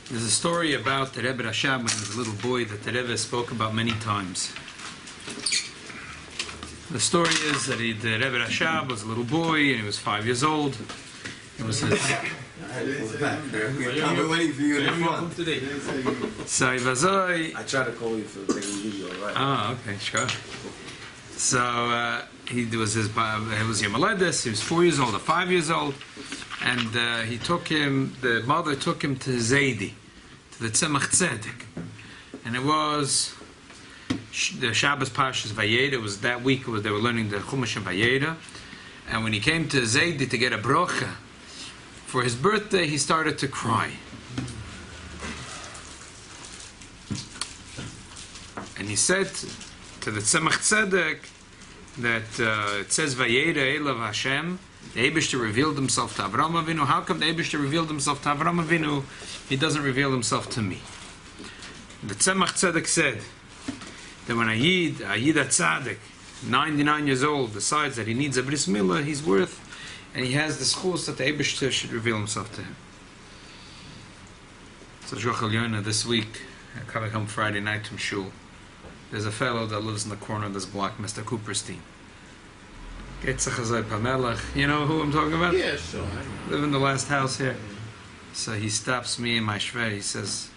There's a story about the Rebbe Rashab when he was a little boy that the Rebbe spoke about many times. The story is that the Rebbe Rashab was a little boy and he was 5 years old. It was his... So he was... I try to call you for taking video, right? Ah, okay, sure. So he was Yom Haledes. He was 4 years old or 5 years old, and he took him. The mother took him to Zaydi, to the Tzemach Tzedek, and it was the Shabbos parshas Vayeira. It was that week. They were learning the Chumash and Vayeira, and when he came to Zaydi to get a brocha for his birthday, he started to cry. And he said to the Tzemach Tzedek that it says Vayeira Elav Hashem, the Eibishter revealed himself to Avraham Avinu. How come the Eibishter revealed himself to Avraham Avinu? He doesn't reveal himself to me. The Tzemach Tzedek said that when a Yid HaTzadik, 99 years old, decides that he needs a bris milah, he's worth, and he has the sichos that the Eibishter should reveal himself to him. So Jochel Yonah this week, coming home Friday night from shul, there's a fellow that lives in the corner of this block, Mr. Cooperstein. You know who I'm talking about? Yeah, sure. Live in the last house here. So he stops me in my shver. He says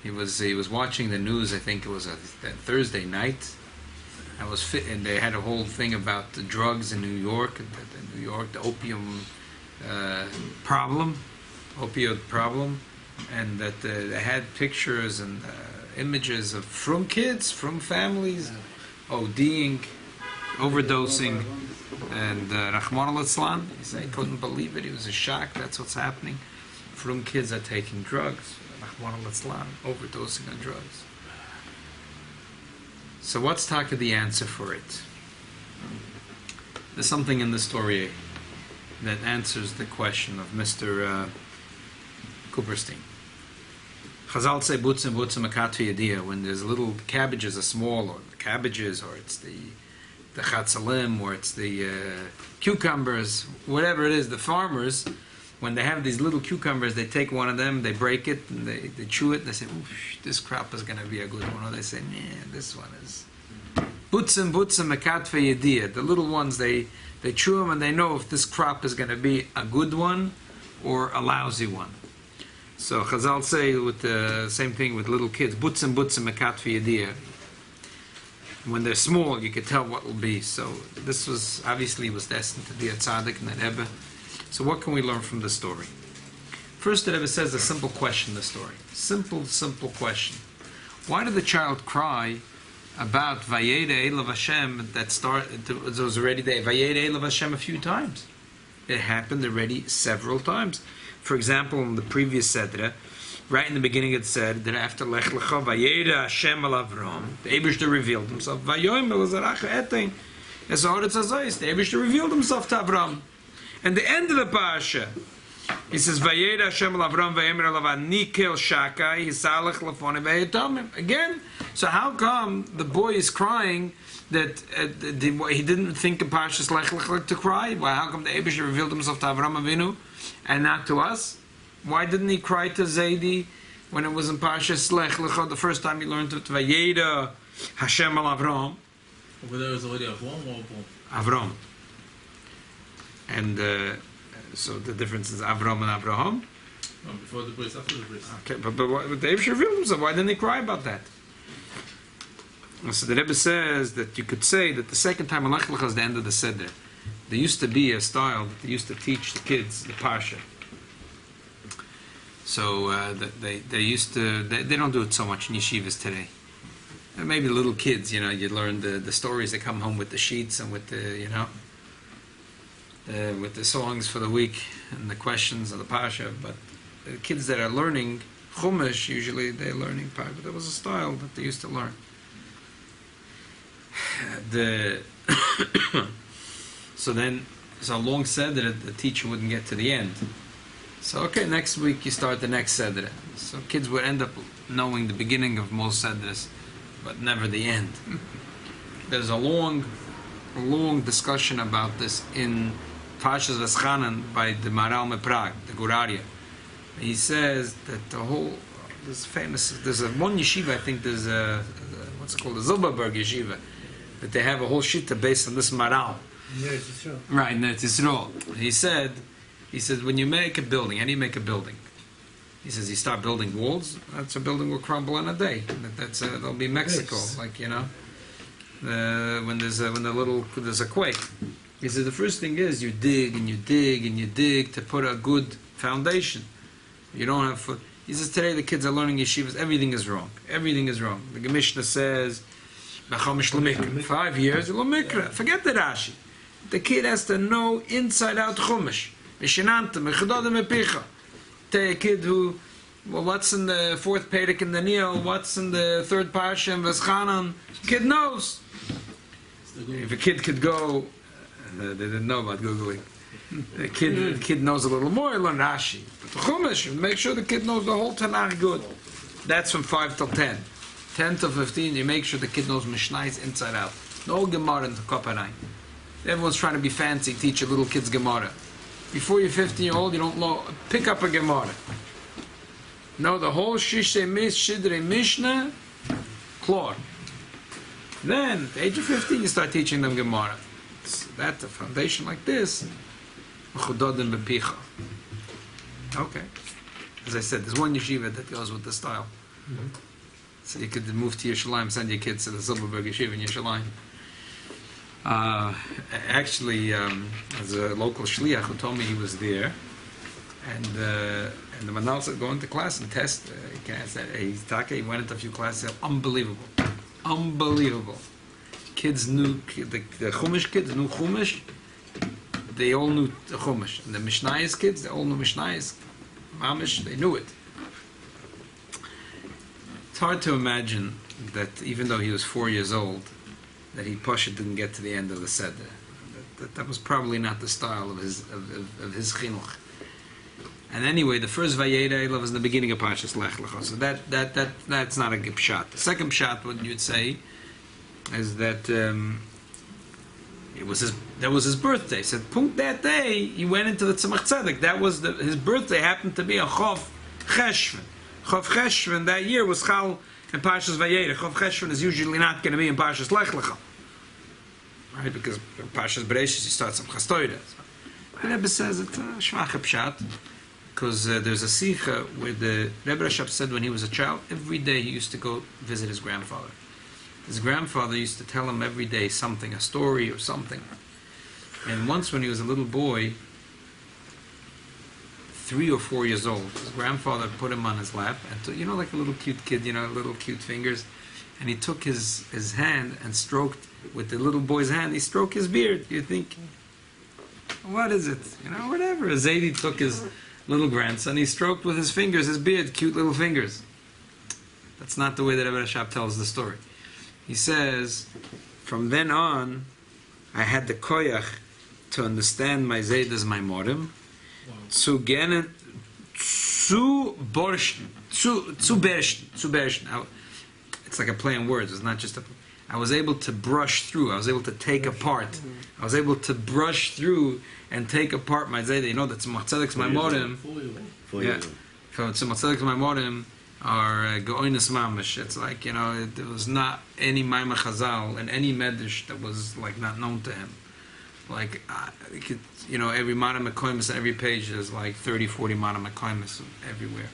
he was watching the news. I think it was a Thursday night. And they had a whole thing about the drugs in New York, the opium opioid problem, and that they had pictures and images of from kids, from families, ODing, overdosing, and Rahman al-Islam. He said he couldn't believe it. He was in shock. That's what's happening. From kids are taking drugs. Rahman al-Islam, overdosing on drugs. So what's Taka the answer for it? There's something in the story that answers the question of Mr. Cooperstein. Chazal say butzim akatvi yediyah, when there's little cabbages are small, or the cabbages, or it's the chatzalim, or it's the cucumbers, whatever it is, the farmers, when they have these little cucumbers, they take one of them, they break it, and they chew it, and they say, oof, this crop is going to be a good one. Or they say, man, this one is... Butzim akatvi yediyah. The little ones, they chew them, and they know if this crop is going to be a good one or a lousy one. So Chazal say with the same thing with little kids, butzim akatvi yediyah. When they're small, you can tell what will be. So this was destined to be a tzaddik and a rebbe. So what can we learn from the story? First, the rebbe says a simple question in the story. Simple question. Why did the child cry about Vayeira Elav Hashem it was already there, Vayeira Elav Hashem a few times? It happened already several times. For example, in the previous Sedra, right in the beginning it said that after Lech Lecha, Vayeira Hashem al Avram, the Eibishter revealed himself. Vayoim el Zaracha Etein, as the Oretz Hazayis, the Eibishter revealed himself to Avram. And the end of the parsha, he says, Vayeira Hashem al Avram, Vayemer al Avan, Nikel Shakai, Hisalech Lafone Vayetomim. Again, so how come the boy is crying that he didn't think of parshas Lech Lecha to cry? Why? How come the Eibishter revealed himself to Avram Avinu and not to us? Why didn't he cry to Zaydi when it was in parshas Lech Lecha the first time he learned it? Vayeira Hashem al Avram. Over there was already Avram or Avram. And so the difference is Avram and Abraham. no, before the bris, after the bris. Okay, but the Eibishter revealed himself. Why didn't he cry about that? So the Rebbe says that you could say that the second time Lech Lecha is the end of the Seder. There used to be a style that they used to teach the kids the parsha. So they don't do it so much in yeshivas today. Maybe little kids, you learn the stories that come home with the sheets and with the, with the songs for the week and the questions of the parsha. But the kids that are learning Chumash, usually they're learning parsha. But there was a style that they used to learn. So long said that the teacher wouldn't get to the end. So okay, next week you start the next Sedra. So kids would end up knowing the beginning of most Sedras, but never the end. There's a long discussion about this in Parshas Veschanan by the Maral Prague, the Guraria. He says that the whole, this famous, there's a one yeshiva, I think there's what's it called, the Zilberberg yeshiva, that they have a whole shita based on this maral. Yeah, it's true. Right, in Yisrael. He said, when you make a building, how do you make a building? He says, you start building walls, that's a building will crumble in a day. That'll be Mexico, Yes. like, when there's a quake. He says, the first thing is you dig and you dig and you dig to put a good foundation. You don't have foot. He says, today the kids are learning yeshivas, everything is wrong. Everything is wrong. The Mishnah says, 5 years, forget the Rashi. The kid has to know inside out Chumash. Take a kid who, what's in the fourth Perek in Daniel, what's in the third Parsha in Veschanan, kid knows. If a kid could go, they didn't know about Googling. The kid knows a little more, he'll learn Rashi. But the Chumash, make sure the kid knows the whole Tanakh good. That's from 5 till 10. 10 to 15, you make sure the kid knows Mishnais inside out. No Gemara in the Koparai. Everyone's trying to be fancy, teach your little kids Gemara. Before you're 15-year-old, you don't know, pick up a Gemara. Know the whole Shishe Shidre Mishnah, Klor. Then, at the age of 15, you start teaching them Gemara. So that's a foundation like this. Okay. As I said, there's one yeshiva that goes with the style. Mm-hmm. So you could move to Yerushalayim, send your kids to the Silverberg Yeshiva in Yerushalayim. Actually, there's a local shliach who told me he was there, and the manal said, go into class and test. He went into a few classes. Unbelievable. Kids knew, the Chumash kids knew Chumash. They all knew the Chumash. And the Mishnayos kids, they all knew Mishnayos. Mamish, they knew it. It's hard to imagine that even though he was 4 years old, that he Pasha didn't get to the end of the Seder. That was probably not the style of his chinuch. And anyway, the first Vayeira was in the beginning of Parshas Lech Lecha. So that's not a good pshat. The second pshat, what you'd say, is that that was his birthday. Said Punkt that day he went into the Tzemach Tzedek. That was his birthday happened to be a Chof Cheshvan. Chof Cheshvan that year was Chal in Parshas Vayeira. Chof Cheshvan is usually not going to be in Parshas Lech Lecha, right? Because in Parshas Bereshis you start some Chastoida. The Rebbe says it's a shvache pshat because there's a sicha where the Rebbe Rashab said when he was a child, every day he used to go visit his grandfather. His grandfather used to tell him every day something, a story or something. And once when he was a little boy, 3 or 4 years old, his grandfather put him on his lap, and like a little cute kid, little cute fingers, and he took his hand and stroked, with the little boy's hand, he stroked his beard. You think, what is it? Whatever. Zaidi took his little grandson, he stroked with his fingers, his beard, cute little fingers. That's not the way that Rabbi Rashab tells the story. He says, from then on, I had the koyach to understand my Zayd as my morim, zu bershten. It's like a play on words. It's not just I was able to brush through. I was able to take apart. I was able to brush through and take apart my Zayd. That Tzemach Tzedek's my morim. Yeah. From Tzemach Tzedek's my morim are geoines mamish. It's like there was not any Maimah Chazal and any Medrash that was like not known to him. Like every Mana Mekoimis on every page there's like 30-40 Mana Mekoimis everywhere.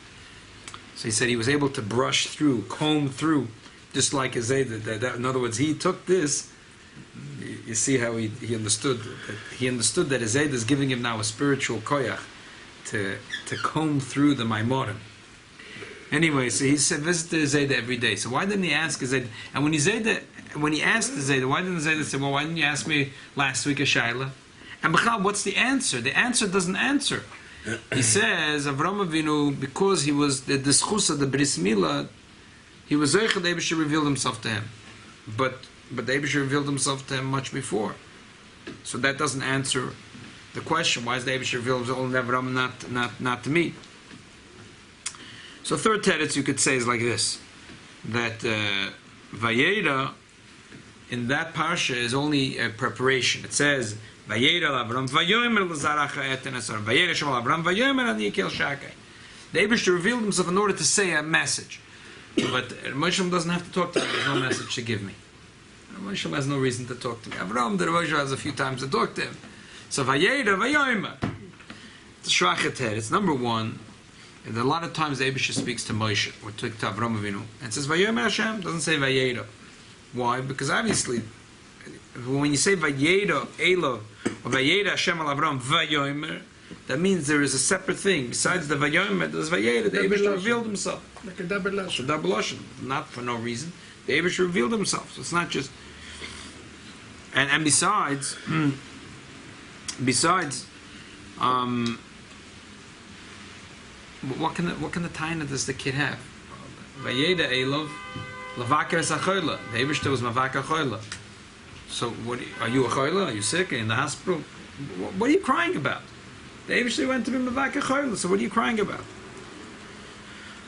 So he said he was able to brush through, comb through, just like Azayda. In other words, he took this. You see how he understood that he understood that Azayda is giving him now a spiritual koyach to comb through the Maimorim. Anyway, so he said visited Zayda every day. So why didn't he ask Zayda? And when he asked Zayda, why didn't Zayda say, well, why didn't you ask me last week a Shaila? And B'chal, what's the answer? The answer doesn't answer. He says, Avram Avinu, because he was the sichos of the Bris Milah, he was Zeicha, the Eibusher revealed himself to him. But the Eibusher revealed himself to him much before. So that doesn't answer the question, why is the Eibusher revealed himself to Avram, not to me? So third teretz you could say is like this, that Vayeira in that parsha is only a preparation. It says Vayeira l'Avram vayomer l'zaracha et tenasar Vayeira shemal Avram vayomer ani yikel shakai. The Eibishter revealed himself in order to say a message. But Moshe doesn't have to talk to me. There's no message to give me. Moshe has no reason to talk to me. Avram, the Moshe has a few times to talk to him. So Vayeira, Vayeira. It's Shrachet. It's number one. And a lot of times the Eibishter speaks to Moshe or to Avram Avinu and says Vayeira Hashem. Doesn't say Vayeira. Why? Because obviously, when you say Vayeira Elov or Vayeira Hashem al Avram Vayomer, that means there is a separate thing. Besides the Vayomer, there's Vayeira. The Eibishter revealed himself. Like a double lashon. It's a double lashon, not for no reason. The Eibishter revealed himself. So it's not just. And besides, what kind of taina does the kid have? Vayeira Elov Lavaker Sachoila. The Eibishter was Mavaka Choila. So are you a choila? Are you sick? Are you in the hospital? What are you crying about? The Eibishter went to be Mavaka Choila. So what are you crying about?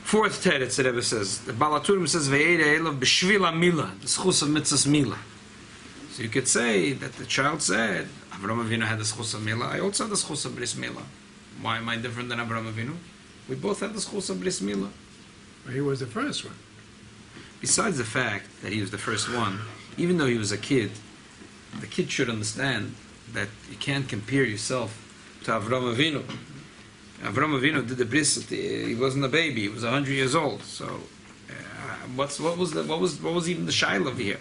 Fourth teretz, the Rebbe says, the Balaturim says, Vayeira Elov b'shvila mila, the sichos of mitzvahs mila. So you could say that the child said, Avram Avinu had the sichos of mila, I also had the sichos of bris mila. Why am I different than Avram Avinu? We both had the sichos of bris mila. Well, he was the first one. Besides the fact that he was the first one, even though he was a kid, the kid should understand that you can't compare yourself to Avram Avinu. Avram Avinu did the bris. He wasn't a baby. He was 100 years old. So, what was even the shaila over here?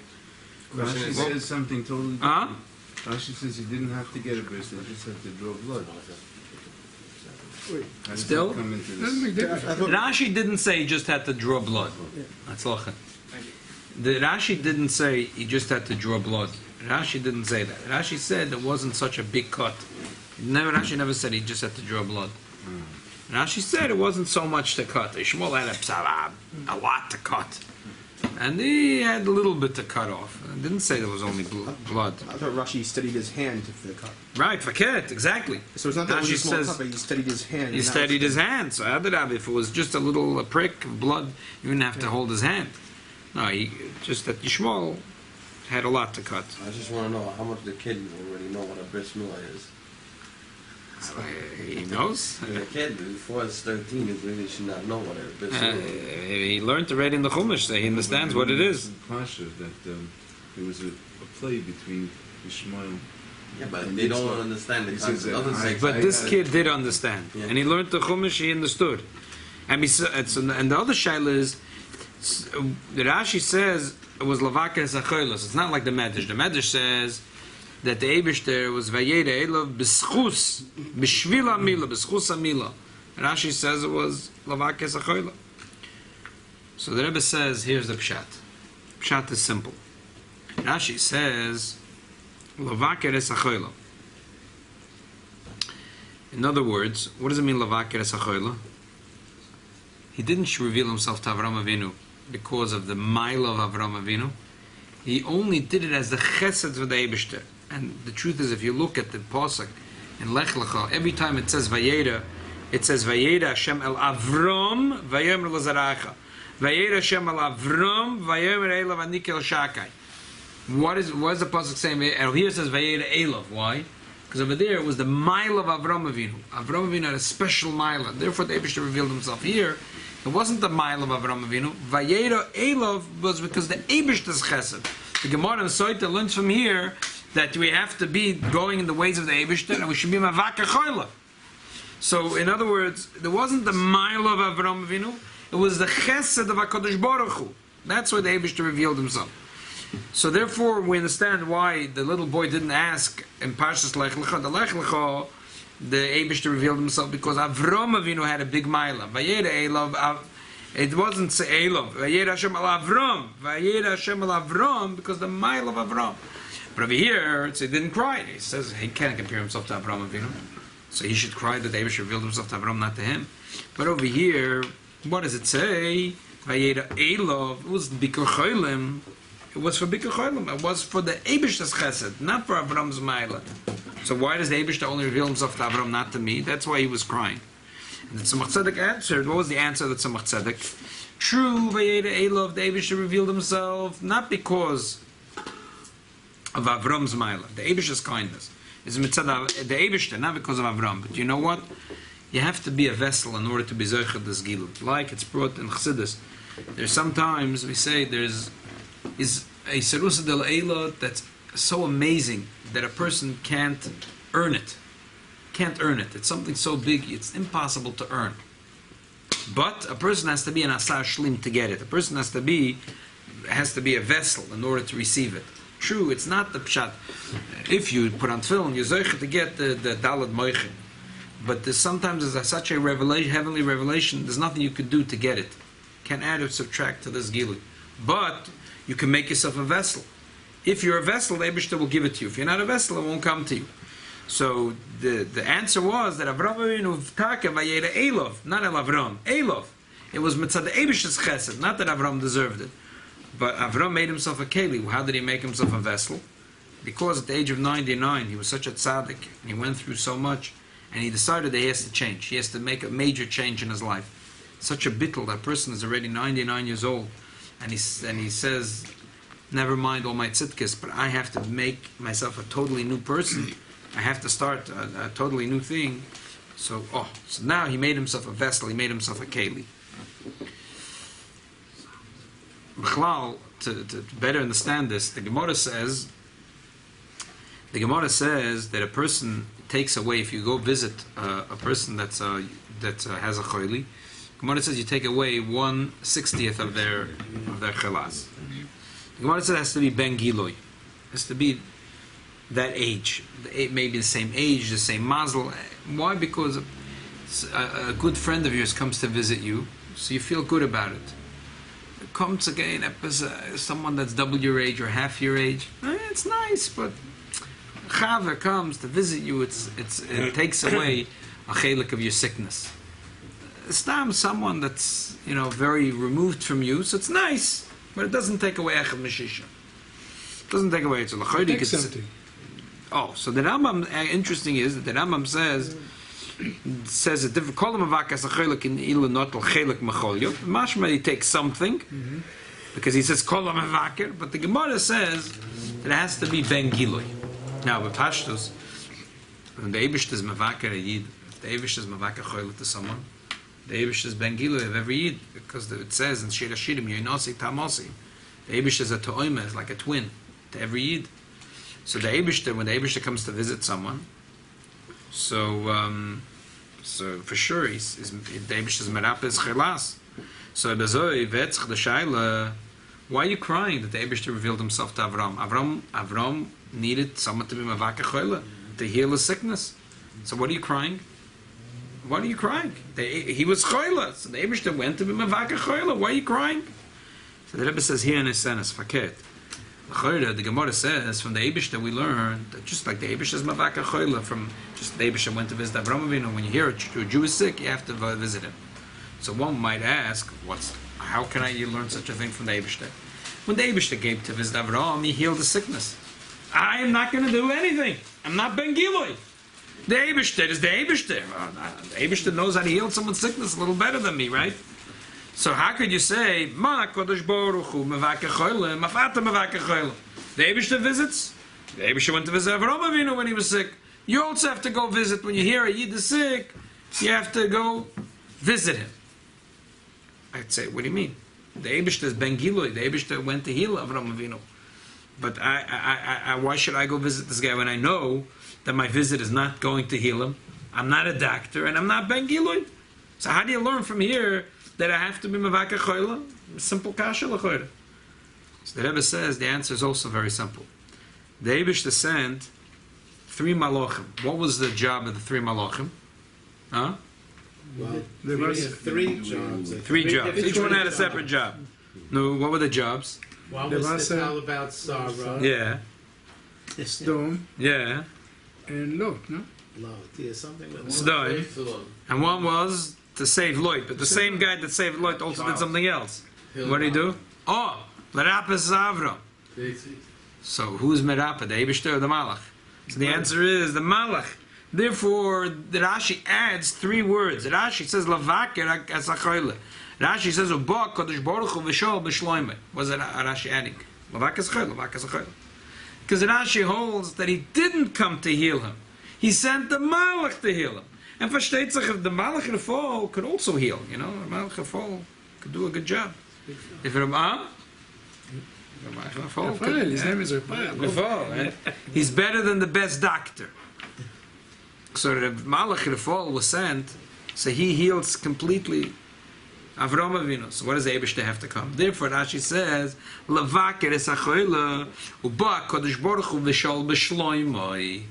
Rashi says something totally different. Rashi says he didn't have to get a bris; they just had to draw blood. How does Still? that come into Doesn't this? make difference. Rashi didn't say he just had to draw blood. That's lachan. The Rashi didn't say he just had to draw blood. Rashi didn't say that. Rashi said it wasn't such a big cut. Rashi never said he just had to draw blood. Rashi said it wasn't so much to cut. Ishmael had a lot to cut. And he had a little bit to cut off. It didn't say there was only blood. I thought Rashi studied his hand for the cut. Right, faket, exactly. So it's not that it was a Rashi small says cut, but he studied his hand. he studied his hand. So how did I? If it was just a little prick of blood, you wouldn't have to hold his hand. No, just that Yishmael had a lot to cut. I just want to know how much the kid already know what a bris milah is. He knows. The kid, before it's 13, he really should not know what a bris milah is. He learned already in the Chumash, so he understands what it is. Parshas that there was a play between Ishmael. Yeah, but they don't understand the He says concept. Other things. But this kid did understand, Yeah. and he learned the Chumash. He understood, and the other shaila is the Rashi says it was lavaka zacholos. It's not like the Medrash. The Medrash says that the Eibishter was Vayeira Elov b'schus b'shvila mila b'schus mila. Rashi says it was lavaka zacholos. So the Rebbe says here's the pshat. Pshat is simple. Rashi says lavaka zacholos. In other words, what does it mean lavaka zacholos? He didn't reveal himself to Avram Avinu because of the mile of Avram Avinu. He only did it as the chesed for the Eibishter. And the truth is, if you look at the pasuk in Lech Lecha, every time it says Vayeira, it says Vayeira Hashem el Avram Vayomer Lazaracha. Vayeira Hashem el Avram Vayomer Elav Anikel Shakai. What is the pasuk saying? And here it says Vayeira Elav. Why? Because over there it was the mile of Avram Avinu. Avram Avinu had a special mile, and therefore the Eibishter revealed himself here. It wasn't the mile of Avram Avinu. Vayeira Elav was because the Eibishter's chesed. The Gemara and Soita learns from here that we have to be going in the ways of the Eibishter, and we should be mavaka choila. So, in other words, there wasn't the mile of Avram Avinu. It was the chesed of HaKadosh Baruch Hu. That's where the Eibishter revealed himself. So, therefore, we understand why the little boy didn't ask in parshas Lech Lecha. The Lech Lecha, the Eibishter revealed himself because Avram Avinu had a big mile. Vayeira Elav. It wasn't say Elav. Vayeira Hashem al Avram. Vayeira Hashem al Avram because the mile of Avram. But over here, it didn't cry. He says he can't compare himself to Avram Avinu. So he should cry that the Eibishter revealed himself to Avram, not to him. But over here, what does it say? Vayeira Elav. It was Bikur Cholim. It was for Bikur Cholim. It was for the Eibishter's chesed, not for Avram's mile. So why does the Eibishter only reveal himself to Avram, not to me? That's why he was crying. And the Tzemach Tzedek answered. What was the answer of the Tzemach Tzedek? True, Vayeira Elav, the Eibishter revealed himself not because of Avram's mile, the Eibishter's kindness. It's the Eibishter, not because of Avram. But you know what? You have to be a vessel in order to be Zocher des Gilut. Like it's brought in Chassidus. There's sometimes we say is a Serusa del Eila that's so amazing that a person can't earn it. Can't earn it. It's something so big, it's impossible to earn. But a person has to be an Asar Shlim to get it. A person has to be a vessel in order to receive it. True, it's not the pshat. If you put on film, you're Zocher to get the Dalad Moichin. But sometimes there's such a revelation, heavenly revelation, there's nothing you could do to get it. Can't add or subtract to this Gilut. But you can make yourself a vessel. If you're a vessel, the Eibishter will give it to you. If you're not a vessel, it won't come to you. So the answer was that Avram Avinu Taka Vayeira Elov, not El Avram, Elov. It was mitzad the Eibishter's chesed, not that Avram deserved it. But Avram made himself a keli. How did he make himself a vessel? Because at the age of 99, he was such a tzaddik, and he went through so much, and he decided that he has to change. He has to make a major change in his life. Such a bittul, that person is already 99 years old, and he says, never mind all my tzidkis, but I have to make myself a totally new person. I have to start a totally new thing. So now he made himself a vessel, he made himself a keli. B'chlal, to better understand this, the Gemara says that a person takes away, if you go visit a person that has a choili, Gemara says you take away 1/60th of their chelas. The Gemara says it has to be ben giloi. It has to be that age. Maybe the same age, the same mazel. Why? Because a good friend of yours comes to visit you, so you feel good about it. Comes again, someone that's double your age or half your age. It's nice, but Chava comes to visit you. It takes away a chelik of your sickness. Someone that's very removed from you, so it's nice, but it doesn't take away echad mishisha. It doesn't take away. So the Take something. So the Rambam, interesting is that the Rambam says a different kolam avakas a chelik in ilu notel chelik macholyo. Mashma he takes something because he says kolam avakir, but the Gemara says that it has to be ben giloi. Now with pashtos, when the Eibush is mavakir a yid, if the Eibush is mavakir chelik to someone, the Eibush is ben giloi of every yid, because it says in Shir Hashirim yoinosi tamosi, the Eibush is a to'oima, is like a twin to every yid. So the Eibush, when the Eibush comes to visit someone, so for sure the Eibush is merapah is chelas. So the Zoy vetzch the shaila, why are you crying that the Eibush revealed himself to Avram? Avram needed someone to be mavaka choila, to heal his sickness. So what are you crying? What are you crying? He was choila, so the Eibush went to be mavaka choila. Why are you crying? So the Rebbe says here in his sentence, faket. The Gemara says from the Eibush that we learned that just like the Eibush is mavaka choila, from just the Eibush went to visit Avram Avinu. When you hear a Jew is sick, you have to visit him. So one might ask, how can you learn such a thing from the Eibush? When the Eibush came to visit Avram, he healed the sickness. I am not going to do anything. I'm not Ben Giloi. The Eibush is the Eibush. The Eibush knows how to heal someone's sickness a little better than me, right? So how could you say, Ma Kodesh Baruch Hu Mevake Choyle, Mafata Mevake Choyle? The Eibush visits. The Eibush went to visit Avram Avinu when he was sick. You also have to go visit when you hear a Yid is sick. You have to go visit him. I'd say, what do you mean? The Eibush is Ben Giloi. The Eibush went to heal Avram Avinu. But why should I go visit this guy when I know that my visit is not going to heal him? I'm not a doctor and I'm not Ben Giloi. So how do you learn from here that I have to be mavaka choila? Simple kasha l'choyla. So the Rebbe says the answer is also very simple. The Eibush sent 3 malachim. What was the job of the 3 malachim? Well, There was 3 jobs. 3 jobs. Each one had a separate job. No, what were the jobs? One There was was to a- tell about Sarah. Yeah, Sdom yeah. and Lot, no? Lot. Yeah, something with Sdom. And one was to save Lot, but the same guy that saved Lot also did something else. What did he do? Merapah is Avram. So who's Merapah, the Eibush or the Malach? So the answer is the Malach. Therefore, the Rashi adds 3 words. The Rashi says Lavakir as a choyle. Rashi says Uba Kodesh Baruch Hu V'Shol B'Shloime. What's Rashi adding? Lavakir is choyle. Lavakir is a choyle. Because Rashi holds that he didn't come to heal him. He sent the Malach to heal him. And versteht sich, if the Malach Refol could also heal, you know, the Malach Refol could do a good job. If it, Rafael, his name is Rafael. he's better than the best doctor. So the Malach Refol was sent, so he heals completely Avram Avinu. So what does Eibushter have to come? Therefore, Rashi says, "Lavaker es achoyle uba Kodesh Baruch Hu v'shol b'shloimoi."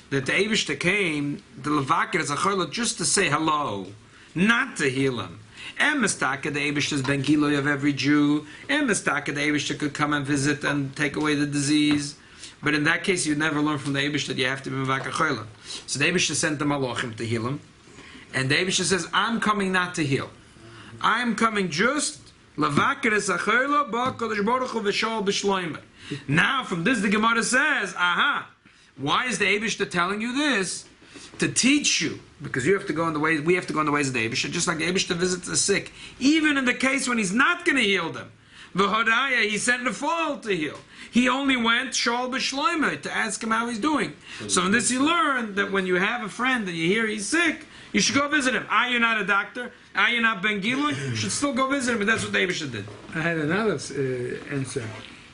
That the Eibushter came, the Lavaker es achoyle, just to say hello, not to heal him. And Mistaka, the Eibushter's ben Giloi of every Jew. And Mistaka, the Eibushter could come and visit and take away the disease. But in that case, you never learn from the Eibushter that you have to be Mavaka Choyle. So the Eibushter sent the Malachim to heal him. And the Eibushter says, I'm coming not to heal. I'm coming just Lavaker es achoyle ba Kodesh Baruch Hu v'shol b'shloimei. Now, from this, the Gemara says, aha, why is the Eibushter telling you this? To teach you, because you have to go in the ways, we have to go in the ways of the Eibushter, just like the Eibushter visits the sick, even in the case when he's not going to heal them. V'hodaya, he sent the fall to heal. He only went shol b'shloimei to ask him how he's doing. So in this you learn that when you have a friend and you hear he's sick, you should go visit him. You're not a doctor. You're not Ben Gilui. You should still go visit him. And that's what the Eibushter did. I had another answer.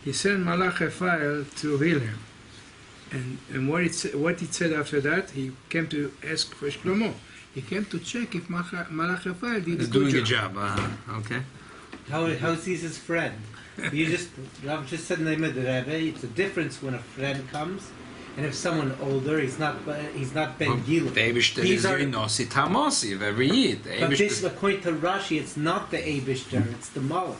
He sent Malach Rafael to heal him. And what he said after that, he came to ask for Shlomo. He came to check if Malach Rafael did He's a doing good a job. Okay. How sees his friend? Rav just said in the name of the Rebbe, it's a difference when a friend comes, and if someone older, he's not Ben Gilui. The Eibushter is the Nosi Tamosi of every Yid. But this, according to Rashi, it's not the Eibushter, it's the Malach.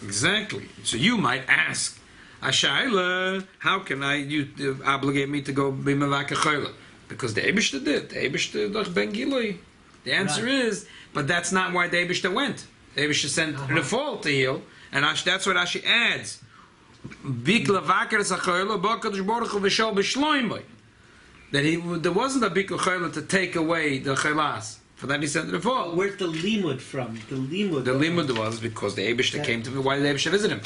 Exactly. So you might ask, Ashayla, how can you obligate me to go be Mavaka Choyle? Because the Eibushter did. The Eibushter doch Ben Gilui. The answer is, but that's not why the Eibushter went. The Eibushter sent Refol to heal, and that's what Rashi adds. Bik Lavaker es achoyle ba Kodesh Baruch Hu v'shol b'shloimei. That there wasn't a Bik Achoyle to take away the Cholas. For that he sent Refol. Where's the limud from? The limud was because the Eibushter came to me. Why did the Eibushter visit him?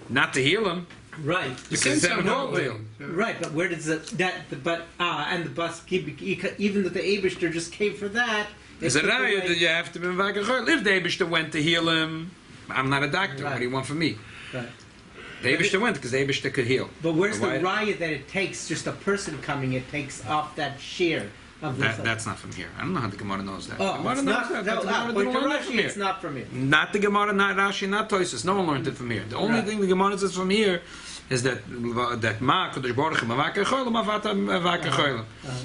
Not to heal him. Right. Because he sent Refol to heal. Right, but where does and the bus even that the Eibushter just came for that? Is it right that you have to be Mavaka Choyle? If the Eibushter went to heal him, I'm not a doctor. Right. What do you want from me? Right. The Eibushter went because the Eibushter could heal. But where's the raya that it takes just a person coming? It takes off that shear of the. That's not from here. I don't know how the Gemara knows that. Oh, Gemara it's knows not. that. No, The Gemara according to didn't learn it from Rashi, here. it's not from here. Not the Gemara, not Rashi, not Toysus. No one learned it from here. The only thing the Gemara says from here is that Ma Kodesh Baruch Hu Mavaka Choyle Mavaka Choyle.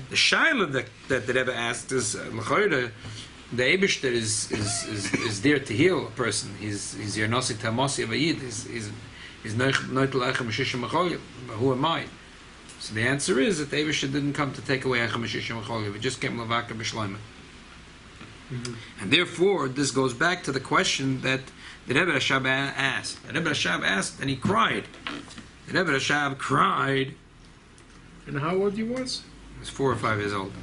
The shaila that the Rebbe asked is l'choyre. The Eibushter is there to heal a person. He's your Nosi Tamosi of a Yid. He's Noit L'Echem Meshishim Mecholyev. But who am I? So the answer is that the Eibushter didn't come to take away Echem Meshishim Mecholyev. It just came Lavaka B'Shloimeh. And therefore, this goes back to the question that the Rebbe Rashab asked. The Rebbe Rashab asked, and he cried. The Rebbe Rashab cried. And how old he was? He was 4 or 5 years old.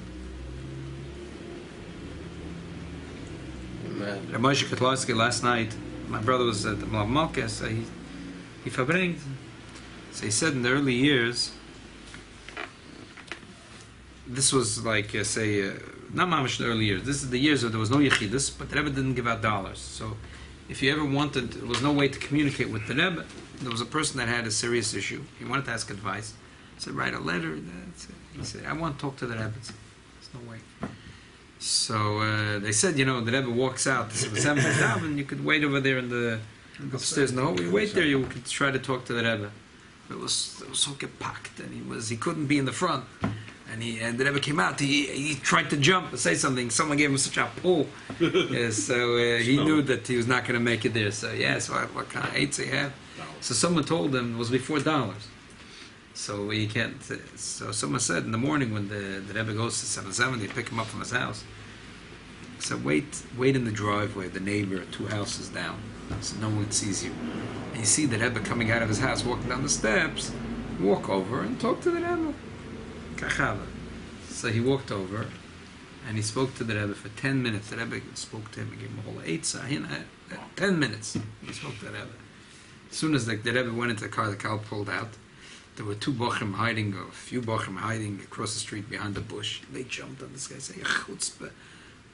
Rabbi Moshe Kotlarski last night, my brother was at the Malav Malka, so he verbringt. So he said in the early years, this was like, not mamish in the early years, this is the years where there was no yechidus, but the Rebbe didn't give out dollars. So if you ever wanted, there was no way to communicate with the Rebbe, there was a person that had a serious issue, he wanted to ask advice. He said, write a letter. He said, I want to talk to the Rebbe. There's no way. So they said, the Rebbe walks out. This was and you could wait over there in the upstairs in the hall. You wait there, you could try to talk to the Rebbe. It was so gepackt, and he couldn't be in the front. And the Rebbe came out. He tried to jump and say something. Someone gave him such a pull. So he knew that he was not going to make it there. So what kind of eights he had? So someone told him it was before dollars. So he can't. So someone said in the morning when the Rebbe goes to 770, pick him up from his house. He said, wait in the driveway. The neighbor 2 houses down, so no one sees you. And you see the Rebbe coming out of his house, walking down the steps. Walk over and talk to the Rebbe. Kachava. So he walked over, and he spoke to the Rebbe for 10 minutes. The Rebbe spoke to him and gave him a whole 10 minutes. He spoke to the Rebbe. As soon as the Rebbe went into the car pulled out. there were two bochum hiding, or a few bochum hiding across the street behind a bush. They jumped on this guy, saying, "Chutzpah,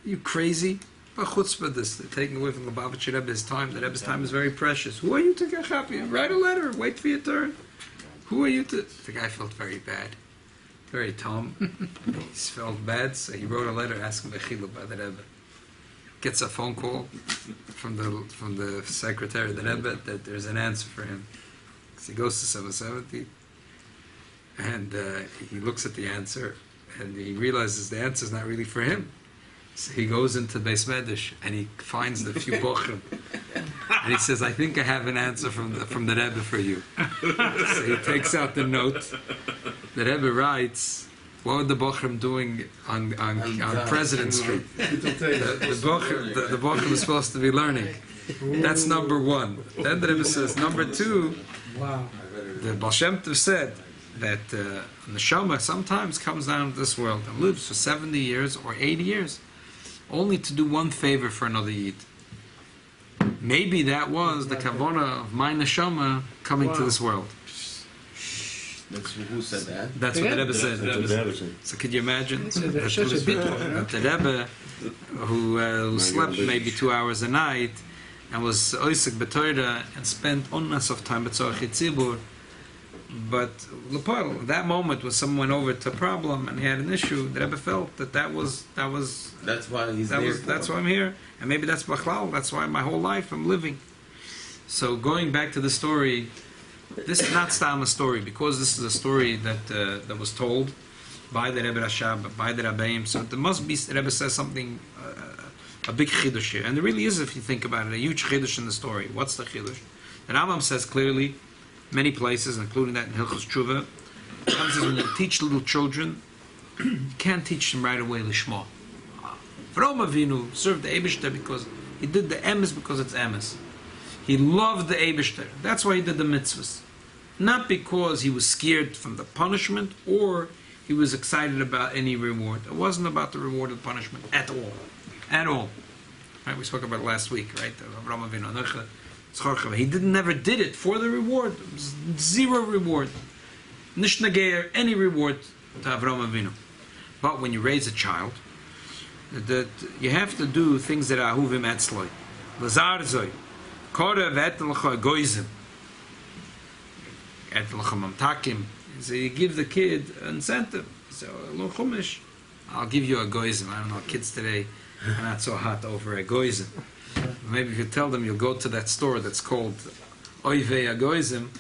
you crazy? But chutzpah, this they're taking away from the Lubavitcher Rebbe's time. The Rebbe's time is very precious. Who are you to get happy? Write a letter. Wait for your turn. Who are you to?" The guy felt very bad, very Tom. He felt bad, so he wrote a letter asking Bechila by the Rebbe. Gets a phone call from the secretary of the Rebbe that there's an answer for him. So he goes to 770, and he looks at the answer, and he realizes the answer is not really for him. So he goes into Beis Medrash and he finds the few bochum, and he says, "I think I have an answer from the Rebbe for you." So he takes out the note. The Rebbe writes, "What were the bochum doing on President Street?" The bochum is supposed to be learning. That's number one. Then the Rebbe says, number two, Wow. the Baal Shem Tov said that neshama sometimes comes down to this world and lives for 70 years or 80 years, only to do one favor for another yid. Maybe that was the kavanah of my neshama coming to this world. That's who said that. That's what the Rebbe said. So could you imagine that the Rebbe, who slept maybe 2 hours a night and was oisik b'Torah and spent onnas of time b'tzorach tzibur, but Lepal, that moment when someone went over to a problem and he had an issue, the Rebbe felt that was That's why he's there. that's why I'm here, and maybe that's Bachlal. That's why my whole life I'm living. So going back to the story, this is not stam a story, because this is a story that was told by the Rebbe Rashab, by the Rabbeim. So there must be, the Rebbe says something, a big chidush here, and there really is, if you think about it, a huge chidush in the story. What's the chidush? The Rambam says clearly, many places, including that in Hilchos Tshuva, Rambam says when you teach little children, you can't teach them right away lishma. Avraham Avinu served the Eibishter because he did the emes because it's emes. He loved the Eibishter. That's why he did the mitzvahs. Not because he was scared from the punishment or he was excited about any reward. It wasn't about the reward or the punishment at all. At all. Right? We spoke about it last week, right? Avraham Avinu. He never did it for the reward. It was zero reward. Nish nageir, any reward to Avraham Avinu. But when you raise a child, that you have to do things that are ahuvim etzloi. Lazarzoi. Korev etelcha goizim. Etelcha mamtakim. So you give the kid an incentive. So, lo chumash, I'll give you a goizim. I don't know, kids today are not so hot over a goizim. Maybe if you tell them you'll go to that store that's called Oivei Agoizim.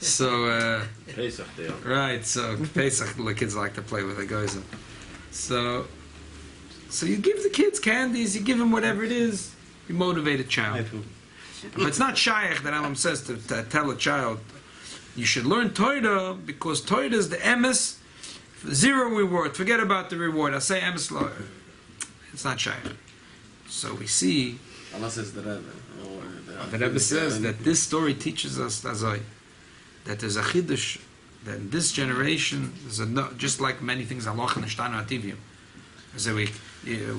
So, Pesach they are. right, so Pesach, the kids like to play with Agoizim. So you give the kids candies, you give them whatever it is, you motivate a child. But it's not shaykh that Alam says to tell a child, you should learn Torah because Torah is the emes, zero reward, forget about the reward. I say emes lo. It's not shaykh. So we see, Unless it's the Rebbe. the Rebbe says that this story teaches us that there's a chiddush, that in this generation, just like many things, halacha neshtanu ativim. So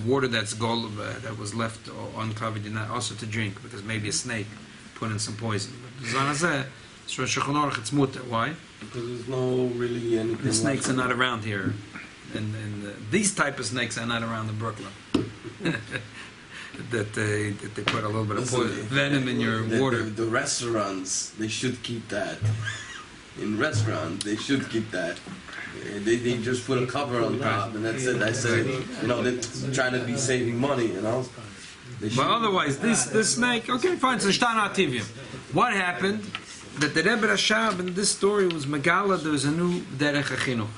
water that's gold, that was left uncovered, you're not also to drink, because maybe a snake put in some poison. Why? Because there's no really anything. The snakes are not around here. And these type of snakes are not around in Brooklyn. that they put a little bit of venom in your water. The restaurants, they should keep that. In restaurants, they should keep that. They just put a cover on top, and that's it. I say, they're trying to be saving money, But otherwise, this snake, okay, fine, so Shtana Ativim. What happened? That the Rebbe Rashab in this story was Megala, there was a new Derech HaChinuch.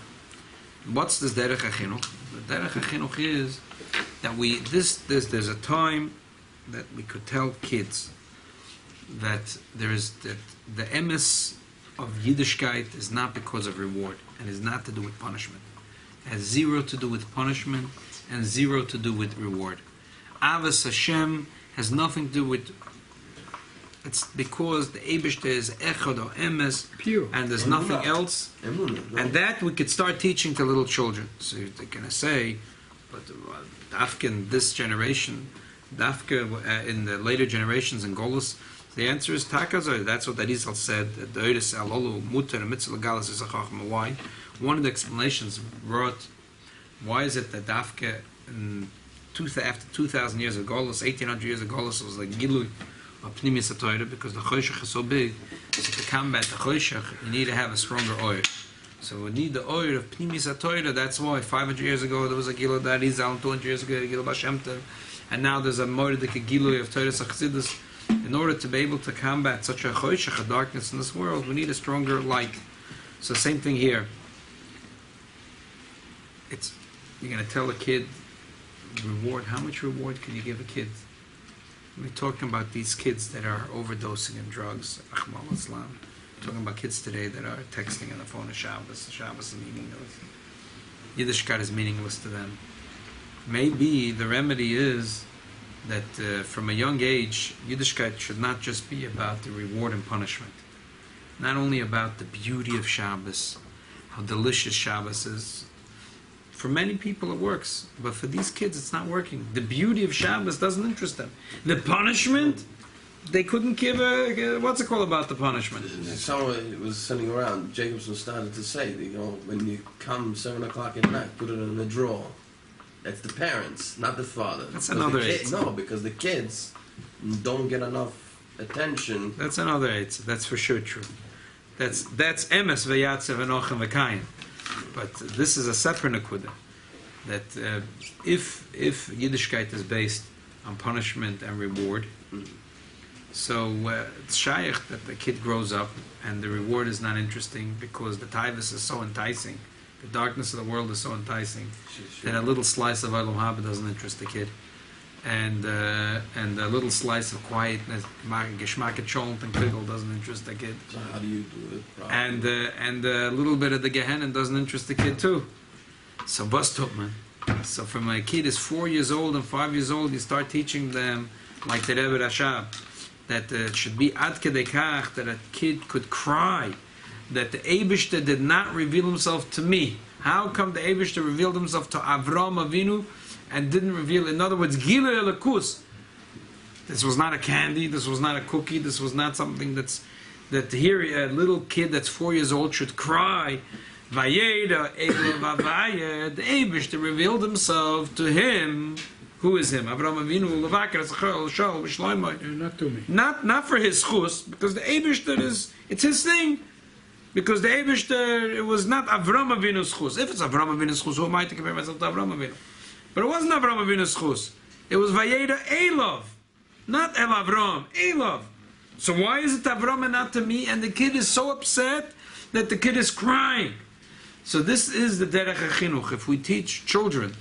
What's this Derech HaChinuch? The Derech HaChinuch is that there's a time that we could tell kids that the emes of Yiddishkeit is not because of reward and is not to do with punishment. It has zero to do with punishment and zero to do with reward. Avos Hashem has nothing to do with. It's because the Eibishter is echad or emes, pure, and there's nothing else. And that we could start teaching to little children. So they're going to say, but Dafka in this generation, Dafka in the later generations in Golos, The answer is Takazoy. That's what Arizal said. Why? One of the explanations brought, why is it that Dafka after 2,000 years of Golos, 1,800 years of Golos, was like Gilui of Pnimis HaTorah, because the Choshech is so big, so to combat the Choshech, you need to have a stronger oil. So we need the oil of Pnimis HaTorah. That's why 500 years ago there was a Gilui of Arizal, 200 years ago a Gilui Bashem Tov, and now there's a Mordek Gilui of Torah Chassidus. In order to be able to combat such a choshech, a darkness in this world, we need a stronger light. So same thing here. You're going to tell a kid, reward. How much reward can you give a kid? We're talking about these kids that are overdosing in drugs. Rahman Islam. Talking about kids today that are texting on the phone of Shabbos. Shabbos is meaningless. Yiddishkeit is meaningless to them. Maybe the remedy is that from a young age, Yiddishkeit should not just be about the reward and punishment. Not only about the beauty of Shabbos, how delicious Shabbos is. For many people it works, but for these kids it's not working. The beauty of Shabbos doesn't interest them. The punishment, they couldn't give what's it called about the punishment? Someone was sitting around, Jacobson started to say, when you come 7 o'clock at night, put it in the drawer. That's the parents, not the father. That's another eight. No, because the kids don't get enough attention. That's another eight. That's for sure true. That's emes v'yatzev enochem v'kayim. But this is a separate nekuda. That if Yiddishkeit is based on punishment and reward, so it's shaykh that the kid grows up and the reward is not interesting because the taivus is so enticing. The darkness of the world is so enticing that a little slice of Olam Haba doesn't interest the kid, and a little slice of quietness, Geschmack and Cholent and Kligel doesn't interest the kid. So how do you do it properly? And a little bit of the Gehenna doesn't interest the kid too. So bust-up, man. So from a kid is 4 years old and 5 years old, you start teaching them like the Rebbe Rashab, that it should be ad kedei kach, that a kid could cry that the Eibishter did not reveal himself to me. How come the Eibishter revealed himself to Avram Avinu and didn't reveal, in other words, Gilui Elokus? This was not a candy, this was not a cookie, this was not something that here a little kid that's 4 years old should cry, Vayeira, the Eibishter revealed himself to him. Who is him? Avram Avinu, Levakar, Zachar, Shal, Shloimeh. Not to me. Not for his chus, because the Eibishter it's his thing. Because the Eibishter, it was not Avram Avinu's chus. If it's Avram Avinu's chus, who am I to compare myself to Avram Avinu? But it wasn't Avram Avinu's chus. It was Vayeira Elov. Not El Avram, Elov. So why is it Avram and not to me? And the kid is so upset that the kid is crying. So this is the derech hachinuch. If we teach children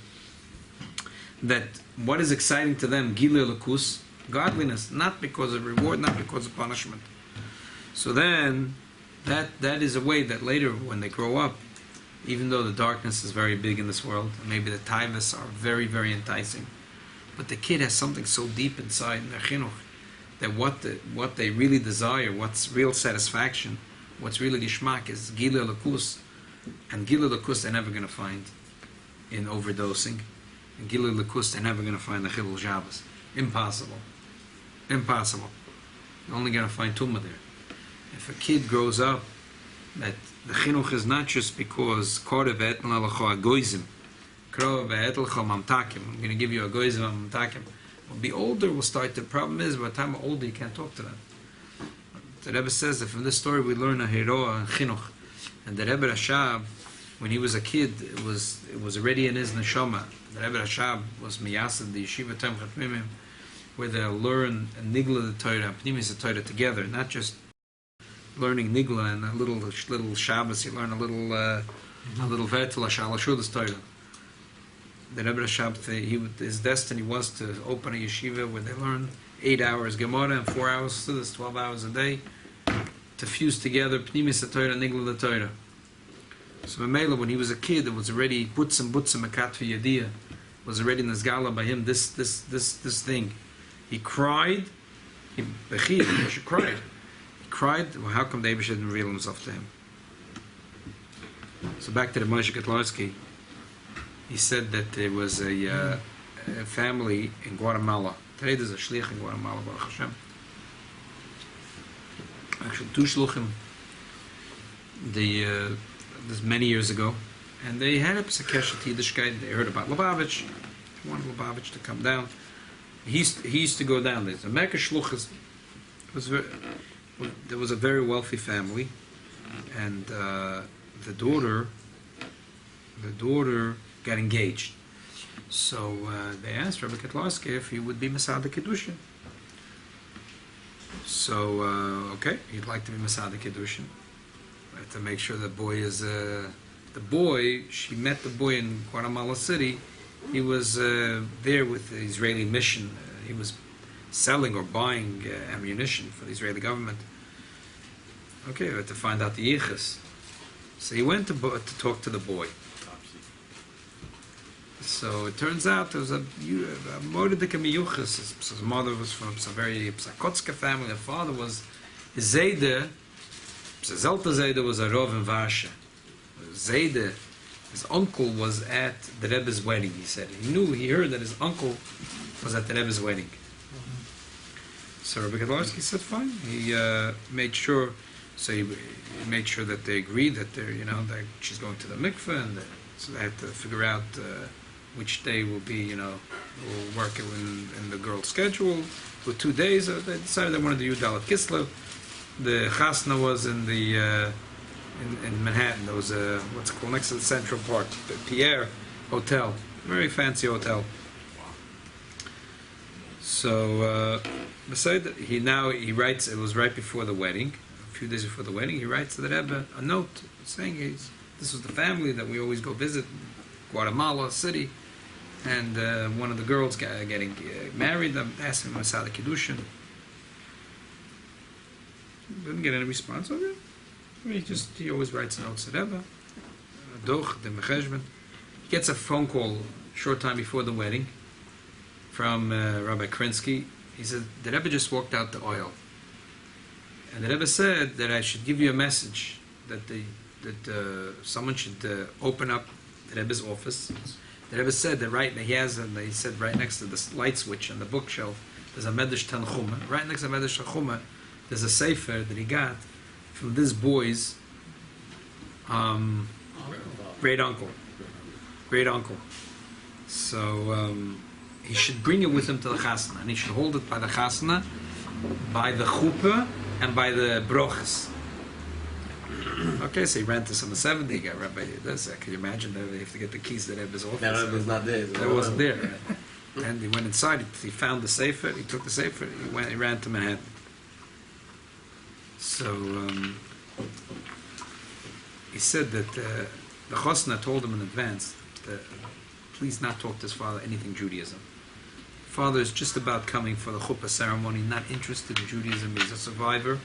that what is exciting to them, Gilui Elokus, godliness, not because of reward, not because of punishment. So then that is a way that later when they grow up, even though the darkness is very big in this world, and maybe the taivas are very, very enticing, but the kid has something so deep inside in their chinuch that what they really desire, what's real satisfaction, what's really gishmak is Gilui Elokus, and Gilui Elokus they're never going to find in overdosing, and Gilui Elokus they're never going to find the Chilul Shabbos. Impossible. You're only going to find Tumah there. If a kid grows up, that the chinuch is not just because I'm going to give you a goizim, mamtakim. We'll be older, we'll start. The problem is, by the time we're older, you can't talk to them. The Rebbe says that from this story we learn a heroa and chinuch. And the Rebbe Rashab, when he was a kid, it was already in his neshama. The Rebbe Rashab was miyasad, the yeshiva Tam Chatmimim, where they learn nigla the Torah, pnimis the Torah together, not just learning nigla and a little Shabbos. You learn a little vertela shalashudas Torah. The Rebbe Rashab, his destiny was to open a yeshiva where they learn 8 hours Gemara and 4 hours Chassidus, 12 hours a day, to fuse together pnimis the Torah, nigla the Torah. So Mamela, when he was a kid, it was already butzim akatvi yediyah, was already nizgala by him. This thing, he cried. He cried. Cried, well, how come the Eibush didn't reveal himself to him? So back to the Moshe Kotlarski, he said that there was a family in Guatemala. Today there's a shliach in Guatemala, Baruch Hashem. actually two shluchim. This many years ago, and they had a Pesach Yiddishkeit. They heard about Lubavitch. They wanted Lubavitch to come down. He used to go down there. The Mecca shluchas there was a very wealthy family, and the daughter got engaged. So they asked Rabbi Ketlarski if he would be Masada Kiddushin. So okay, he'd like to be Masada Kiddushin. To make sure the boy is she met the boy in Guatemala City. He was there with the Israeli mission. He was selling or buying ammunition for the Israeli government. Okay, we had to find out the sichos. So he went to talk to the boy. So it turns out there was a Mordecai Miyuchas. His mother was from a very Psakotska family. Her father was Zayde. Zelta Zayde was a Rov in Varsha. Zayde, his uncle, was at the Rebbe's wedding, he said. He heard that his uncle was at the Rebbe's wedding. So Rabbi Kedlarski said, fine. He made sure, he made sure that they agreed that that she's going to the mikveh, and so they had to figure out which day will be, will work in the girl's schedule. For 2 days, they decided they wanted to do Dalet Kislev. The chasna was in in Manhattan. There was what's it called next to the Central Park, the Pierre Hotel, very fancy hotel. So beside that, he writes. It was right before the wedding, a few days before the wedding. He writes to the Rebbe a note saying this was the family that we always go visit, Guatemala City, and one of the girls getting married. I'm asking him Masada Kiddushin. Didn't get any response of it. He always writes notes to Rebbe. Doch, the Mecheshben. He gets a phone call a short time before the wedding from Rabbi Krinsky. He said, the Rebbe just walked out the oil. And the Rebbe said that I should give you a message that someone should open up the Rebbe's office. The Rebbe said that he said right next to the light switch on the bookshelf, there's a Medrash Tanchuma. Right next to the Medrash Tanchuma, there's a sefer that he got from this boy's great uncle. So he should bring it with him to the chasna, and he should hold it by the chasna, by the chuppah, and by the brochas. Okay, so he ran to some 70. He got Rabbi this. Can you imagine that they have to get the keys to Rebbe's office? That was not there. That wasn't there. Right? And he went inside. He found the sefer. He took the sefer. He ran to Manhattan. So he said that the chosna told him in advance that please not talk to his father anything Judaism. Father is just about coming for the chuppah ceremony, not interested in Judaism. He's a survivor,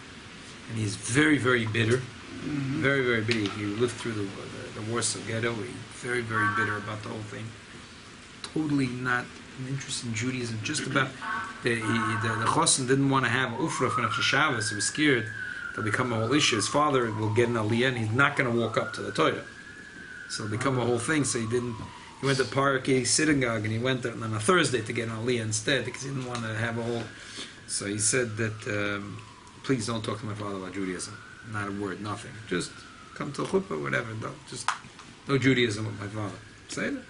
and he's very, very bitter. Very, very bitter. He lived through the Warsaw Ghetto. He's very, very bitter about the whole thing. Totally not interested in Judaism. Just about the chosn didn't want to have ufra for Shabbos. He was scared to become a whole issue. His father will get an aliyah, and he's not going to walk up to the Torah. So it'll become a whole thing. So he didn't. He went to Parky synagogue, and he went there on a Thursday to get an aliyah instead because he didn't want to have a whole. So he said that please don't talk to my father about Judaism. Not a word, nothing. Just come to the chuppah, whatever. Just no Judaism with my father. Say that.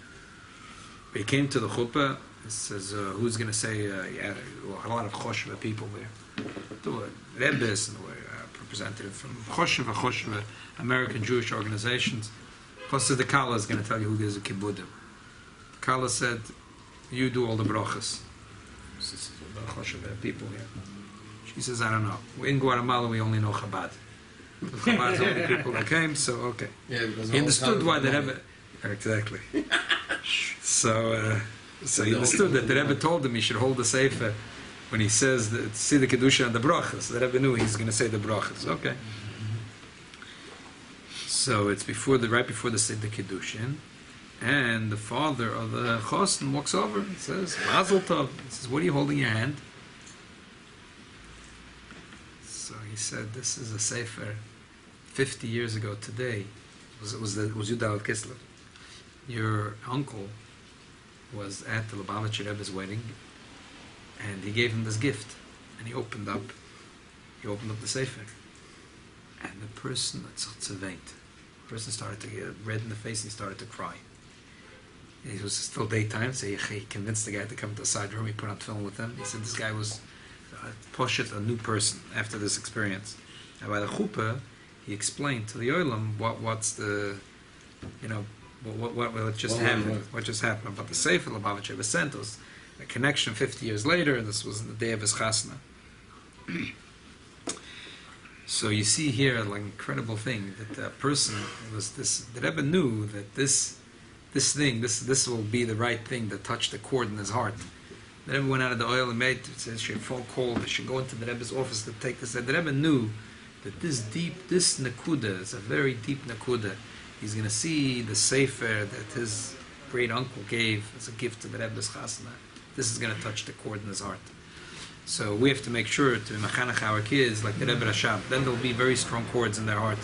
But he came to the chuppah. He says, who's going to say? A lot of choshev people there. The Rebbes and the representative from choshev American Jewish organizations. Plus, the Kala is going to tell you who there's a kibbudim. The Kala said, you do all the brachas. This is the choshev people here. She says, I don't know. In Guatemala, we only know Chabad. Chabad is the only people that came, so okay. Yeah, because He understood why the Rebbe... Exactly. So he understood that the Rebbe told him he should hold the sefer when he says, see the Kedusha and the brachas. The Rebbe knew he's going to say the brachas. Okay. So it's right before the Siddur Kiddushin, and the father of the chosn walks over and says, Mazel Tov. He says, what are you holding in your hand? So he said, this is a sefer 50 years ago today. Was Yudalet Kislev. Your uncle was at the Lubavitcher Rebbe's wedding, and he gave him this gift, and he opened up the sefer. and the person the person started to get red in the face and he started to cry. It was still daytime, so he convinced the guy to come to the side room. He put on film with him. He said this guy was a new person after this experience. And by the chuppah, he explained to the olam what's the, what just happened. What just happened? But the sefer Lubavitcher was sent us a connection 50 years later. This was the day of his chasna. So you see here like incredible thing that the person was this. The Rebbe knew that this will be the right thing to touch the chord in his heart. The Rebbe went out of the oil and made it says she had phone call. They should go into the Rebbe's office to take this. The Rebbe knew that this nakuda is a very deep nakuda. He's going to see the sefer that his great uncle gave as a gift to the Rebbe's chasna. This is going to touch the chord in his heart. So we have to make sure to machanach our kids like the Rebbe Rashab. Then there will be very strong chords in their heart.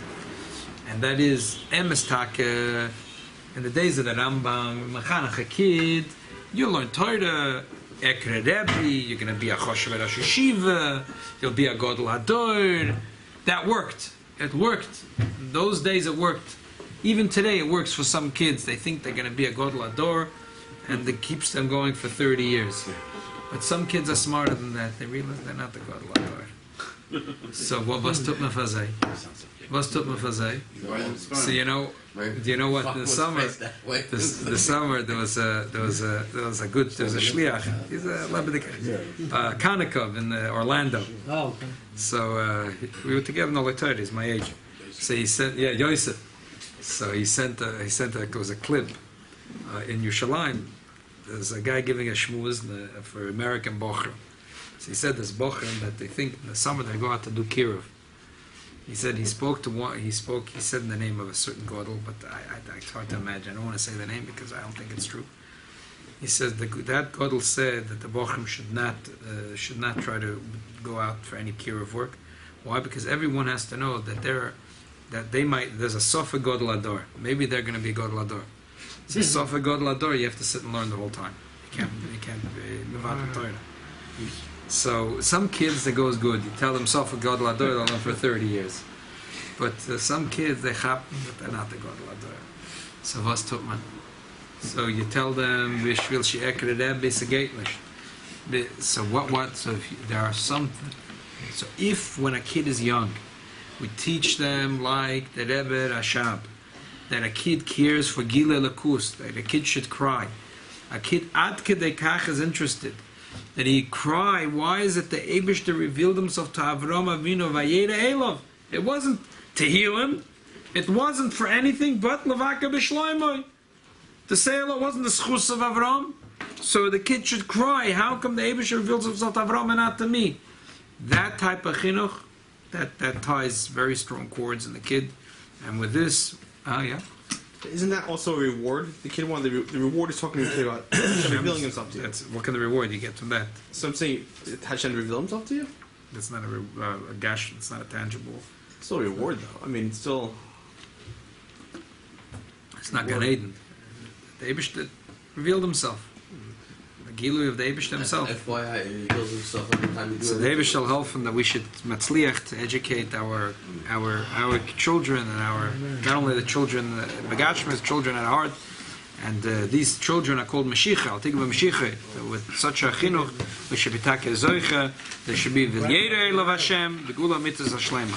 And that is emes take. In the days of the Rambam, machanach a kid, you learn Torah, ekre Rebbe, you're going to be a choshev Rosh Yeshiva, you'll be a Gadol Hador. That worked. It worked. In those days it worked. Even today it works for some kids. They think they're going to be a Gadol Hador, and it keeps them going for 30 years. But some kids are smarter than that. They realize they're not the Gadol Hador. So what was tut me fazay? Was tut me fazay? So do you know what? In the summer, there was a shliach. He's a Lebedik, Kanikov in Orlando. Oh, okay. So we were together in the Torah. He's my age. So he sent, Yosef. So he sent it was a clip in Yerushalayim. There's a guy giving a shmuz for American bochrim. So he said this bochrim that they think in the summer they go out to do kiruv. He said he spoke to one. He said in the name of a certain gadol, but it's hard to imagine. I don't want to say the name because I don't think it's true. He says that gadol said that the bochrim should not try to go out for any kiruv work. Why? Because everyone has to know that there's a sofa gadol ador. Maybe they're going to be a gadol ador. So sofa gadol ador, you have to sit and learn the whole time. You can't move out of Torah. So some kids that goes good. You tell them sofa gadol ador, they'll learn for 30 years. But some kids they happen, but they're not the gadol ador. So was tut man? So you tell them v'shvil she'ekre Rebbe segeitlish. So what? So there are some. So if when a kid is young, we teach them like the Rebbe Rashab, that a kid cares for gile lakus, that a kid should cry. A kid ad kedei kach is interested, that he cry. Why is it the Eibishter revealed himself to Avram Avinu Vayeira Elov? It wasn't to heal him. It wasn't for anything but levaka b'shloimoi. The Selah wasn't the sichos of Avram. So the kid should cry. How come the Eibishter reveals himself to Avram and not to me? That type of chinuch, that ties very strong chords in the kid. And with this, yeah. Isn't that also a reward? The kid wanted the reward is talking to the kid about Hashem revealing himself to you. What kind of reward you get from that? So I'm saying, Hashem reveal himself to you? That's not a gash. It's not a tangible. It's still a reward, though. I mean, it's still. It's not Gan Eden. The Eibishter revealed himself. The Gilui of the Eibishter himself. FYI, he reveals himself every time you do it. So the Eibishter shall help him that we should matzliach to educate our children and not only the children, Begashma's children at heart, and these children are called Mashiach. I'll take them Mashiach. With such a chinuch, we should be take zoicha. There should be vayero elav Hashem, the gula mitzvahs hashlema.